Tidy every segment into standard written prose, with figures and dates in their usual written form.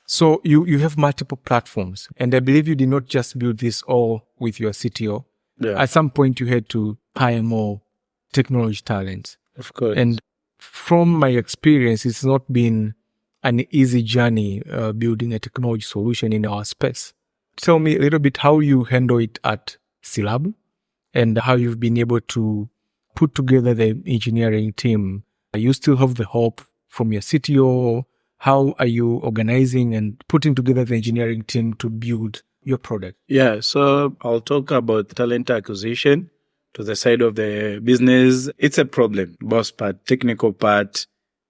So you have multiple platforms, and I believe you did not just build this all with your CTO. Yeah. At some point, you had to hire more technology talents. Of course. And from my experience, it's not been an easy journey building a technology solution in our space. Tell me a little bit how you handle it at Silab and how you've been able to put together the engineering team. You still have the help from your CTO. How are you organizing and putting together the engineering team to build your product? Yeah, so I'll talk about talent acquisition to the side of the business. It's a problem, both part, technical part,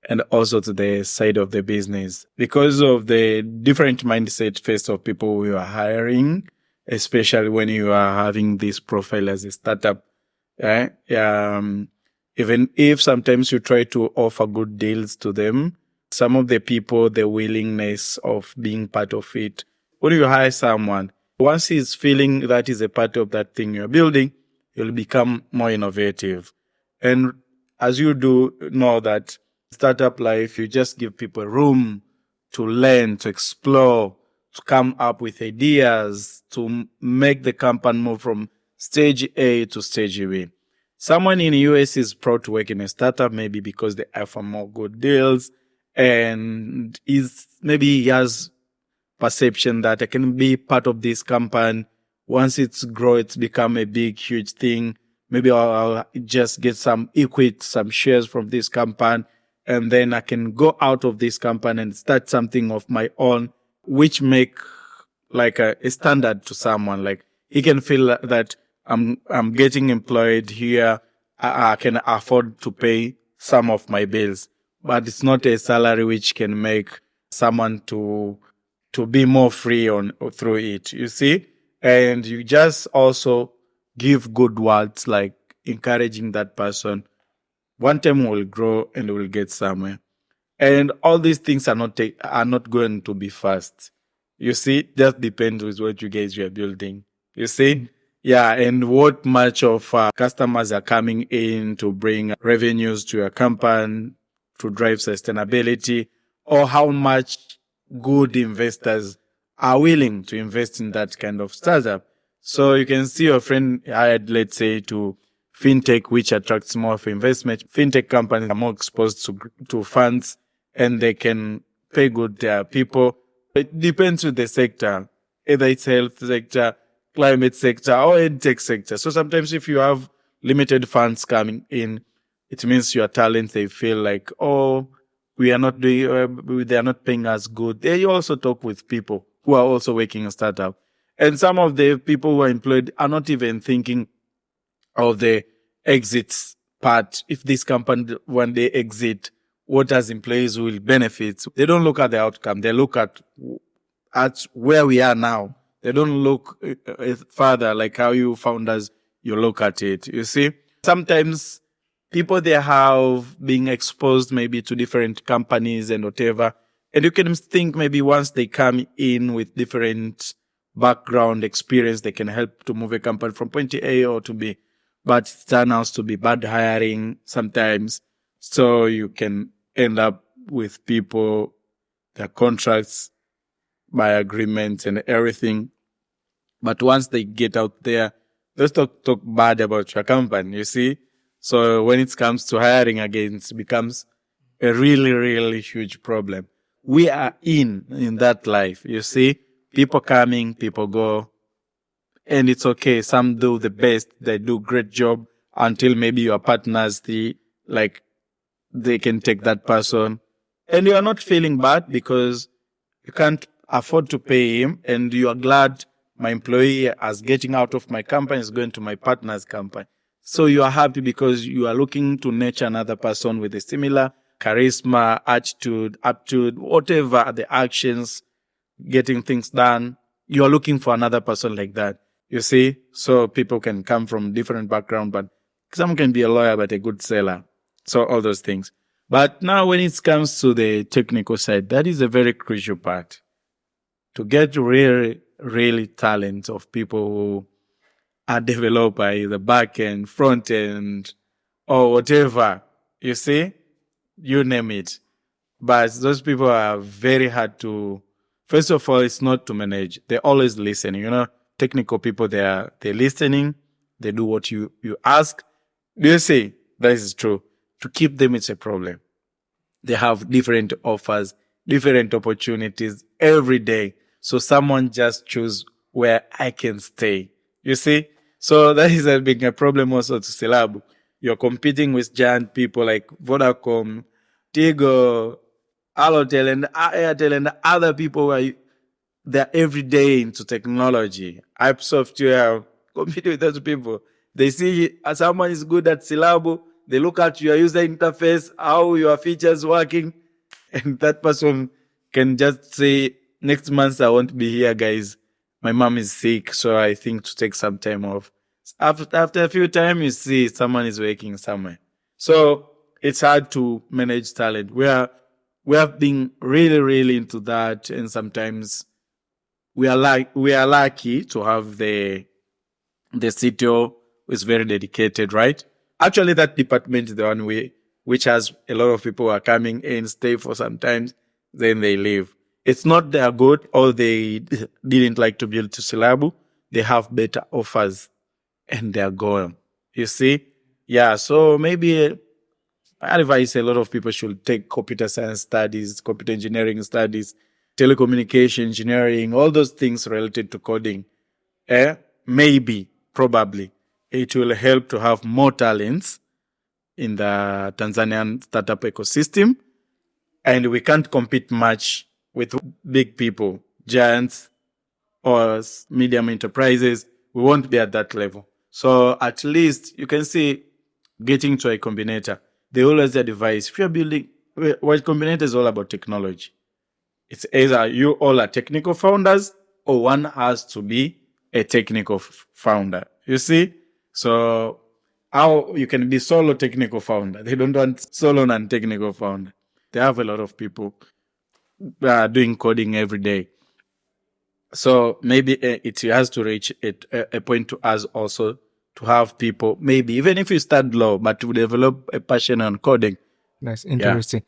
and also to the side of the business because of the different mindset first of people we are hiring, especially when you are having this profile as a startup. Even if sometimes you try to offer good deals to them, some of the people, the willingness of being part of it. When you hire someone, once he's feeling that is a part of that thing you're building, you'll become more innovative. And as you do know that startup life, you just give people room to learn, to explore, to come up with ideas, to make the company move from stage A to stage B. Someone in the US is proud to work in a startup, maybe because they offer more good deals, and maybe he has perception that I can be part of this company. Once it's grown, it's become a big, huge thing. Maybe I'll just get some equity, some shares from this company, and then I can go out of this company and start something of my own, which make like a standard to someone. Like he can feel that I'm getting employed here. I can afford to pay some of my bills, but it's not a salary which can make someone to be more free through it, you see? And you just also give good words, like encouraging that person. One time will grow and will get somewhere. And all these things are not going to be fast. You see, that depends with what you guys are building. You see? Yeah, and what much of customers are coming in to bring revenues to your company, to drive sustainability, or how much good investors are willing to invest in that kind of startup. So you can see your friend hired, let's say, to fintech, which attracts more of investment. Fintech companies are more exposed to funds and they can pay good people. It depends with the sector, either it's health sector, climate sector, or ed tech sector. So sometimes if you have limited funds coming in, it means your talent, they feel like, oh, we are not doing, they are not paying us good. They also talk with people who are also working in startup. And some of the people who are employed are not even thinking of the exits part. If this company, when they exit, what as employees will benefit. They don't look at the outcome. They look at where we are now. They don't look further like how you founders, you look at it. You see, sometimes people, they have been exposed maybe to different companies and whatever. And you can think maybe once they come in with different background experience, they can help to move a company from point A or to B. But it turns out to be bad hiring sometimes. So you can end up with people, their contracts by agreement and everything. But once they get out there, they talk bad about your company, you see? So when it comes to hiring again, it becomes a really, really huge problem. We are in that life, you see? People coming, people go. And it's okay. Some do the best. They do great job until maybe your partners, they can take that person. And you are not feeling bad because you can't afford to pay him. And you are glad my employee as getting out of my company is going to my partner's company. So you are happy because you are looking to nurture another person with a similar charisma, attitude, aptitude, whatever the actions, getting things done. You are looking for another person like that. You see? So people can come from different background, but some can be a lawyer, but a good seller. So all those things. But now when it comes to the technical side, that is a very crucial part. To get really talent of people who are developer, either back end, front end, or whatever. You see? You name it. But those people are very hard to First of all, it's not to manage. They're always listening. Technical people, they're listening. They do what you ask. Do you say that is true? To keep them, it's a problem. They have different offers, different opportunities every day. So someone just choose where I can stay. You see? So that is being a problem also to Silabu. You're competing with giant people like Vodacom, Tigo, Allotel, and Airtel, and other people who are they're every day into technology. App software, competing with those people. They see someone is good at Silabu. They look at your user interface, how your features working, and that person can just say, next month I won't be here, guys. My mom is sick, so I think to take some time off. After a few times, you see someone is working somewhere. So it's hard to manage talent. We have been really, really into that, and sometimes we are lucky to have the CTO who is very dedicated, right? Actually, that department is the one which has a lot of people who are coming in, stay for some time, then they leave. It's not they are good or they didn't like to build to Silabu. They have better offers and they're gone. You see? Yeah, so maybe I advise a lot of people should take computer science studies, computer engineering studies, telecommunication engineering, all those things related to coding. Maybe, probably, it will help to have more talents in the Tanzanian startup ecosystem. And we can't compete much with big people, giants or medium enterprises. We won't be at that level. So at least you can see getting to a combinator. They always advise, if you're building, what combinator is all about technology. It's either you all are technical founders or one has to be a technical founder. You see? So how you can be solo technical founder. They don't want solo non-technical founder. They have a lot of people doing coding every day. So maybe it has to reach a point to us also to have people, maybe even if you start low, but to develop a passion on coding. That's interesting.